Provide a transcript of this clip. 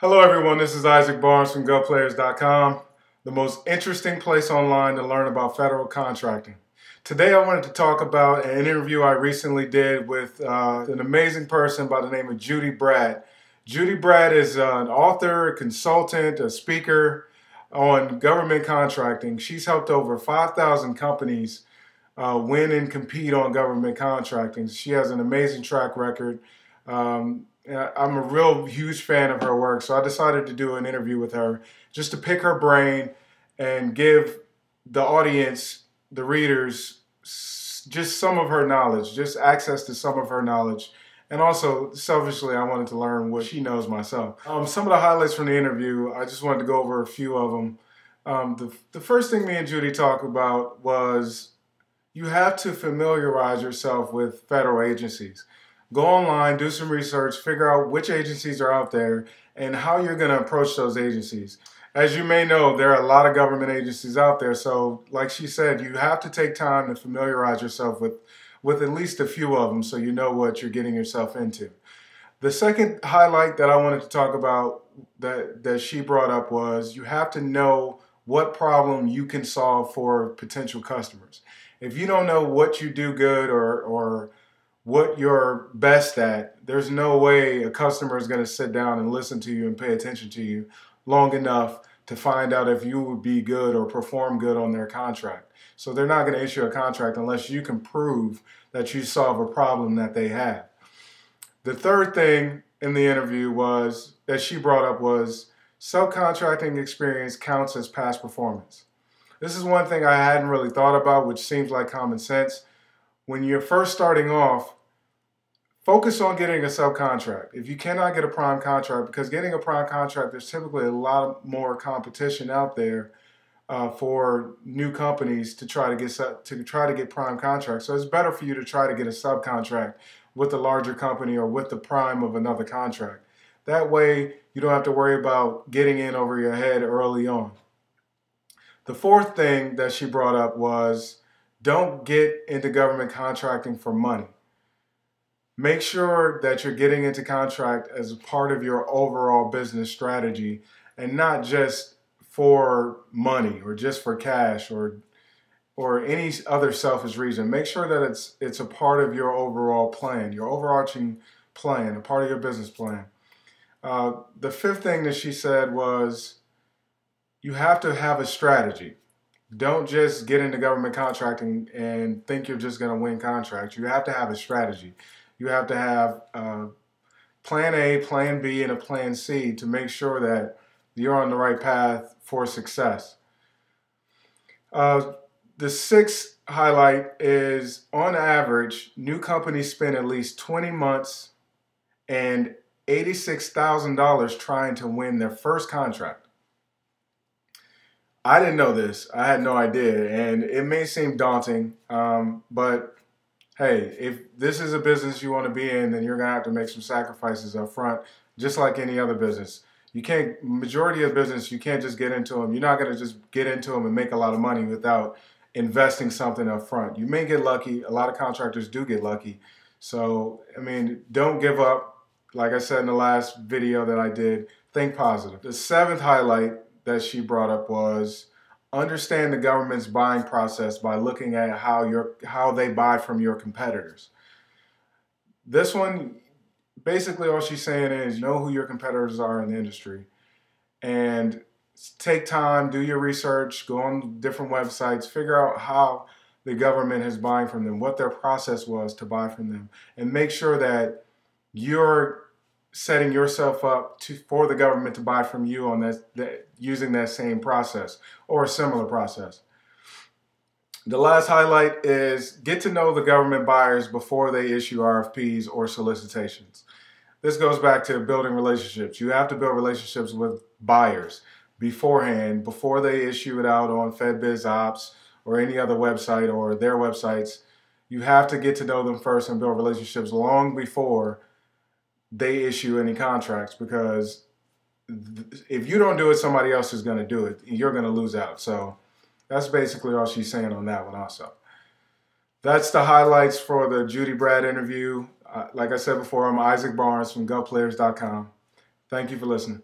Hello everyone, this is Isaac Barnes from GoPlayers.com, the most interesting place online to learn about federal contracting. Today I wanted to talk about an interview I recently did with an amazing person by the name of Judy Bradt. Judy Bradt is an author, a consultant, a speaker on government contracting. She's helped over 5,000 companies win and compete on government contracting. She has an amazing track record. I'm a real huge fan of her work, so I decided to do an interview with her just to pick her brain and give the audience, the readers, just some of her knowledge, just access to some of her knowledge. And also, selfishly, I wanted to learn what she knows myself. Some of the highlights from the interview, I just wanted to go over a few of them. The first thing me and Judy talked about was you have to familiarize yourself with federal agencies. Go online, do some research, figure out which agencies are out there and how you're going to approach those agencies. As you may know, there are a lot of government agencies out there, so like she said, you have to take time to familiarize yourself with at least a few of them so you know what you're getting yourself into. The second highlight that I wanted to talk about that she brought up was you have to know what problem you can solve for potential customers. If you don't know what you do good or what you're best at, there's no way a customer is going to sit down and listen to you and pay attention to you long enough to find out if you would be good or perform good on their contract. So they're not going to issue a contract unless you can prove that you solve a problem that they have. The third thing in the interview was that she brought up was subcontracting experience counts as past performance. This is one thing I hadn't really thought about, which seems like common sense. When you're first starting off, focus on getting a subcontract. If you cannot get a prime contract, because getting a prime contract, there's typically a lot more competition out there for new companies to try to get prime contracts. So it's better for you to try to get a subcontract with a larger company or with the prime of another contract. That way, you don't have to worry about getting in over your head early on. The fourth thing that she brought up was don't get into government contracting for money. Make sure that you're getting into contract as a part of your overall business strategy and not just for money or just for cash or any other selfish reason. Make sure that it's a part of your overall plan, your overarching plan, a part of your business plan. The fifth thing that she said was you have to have a strategy. Don't just get into government contracting and think you're just going to win contracts. You have to have a strategy. You have to have plan A, plan B, and a plan C to make sure that you're on the right path for success. The sixth highlight is, on average, new companies spend at least 20 months and $86,000 trying to win their first contract. I didn't know this. I had no idea, and it may seem daunting, but hey, if this is a business you want to be in, then you're going to have to make some sacrifices up front, just like any other business. You can't, majority of business, you can't just get into them. You're not going to just get into them and make a lot of money without investing something up front. You may get lucky. A lot of contractors do get lucky. So, I mean, don't give up. Like I said in the last video that I did, think positive. The seventh highlight that she brought up was understand the government's buying process by looking at how they buy from your competitors. This one, basically all she's saying is know who your competitors are in the industry and take time, do your research, go on different websites, figure out how the government is buying from them, what their process was to buy from them, and make sure that you're setting yourself up for the government to buy from you on using that same process or a similar process. The last highlight is get to know the government buyers before they issue RFPs or solicitations. This goes back to building relationships. You have to build relationships with buyers beforehand, before they issue it out on FedBizOps or any other website or their websites. You have to get to know them first and build relationships long before they issue any contracts, because if you don't do it, somebody else is going to do it. You're going to lose out. So that's basically all she's saying on that one also. That's the highlights for the Judy Bradt interview. Like I said before, I'm Isaac Barnes from GoPlayers.com. Thank you for listening.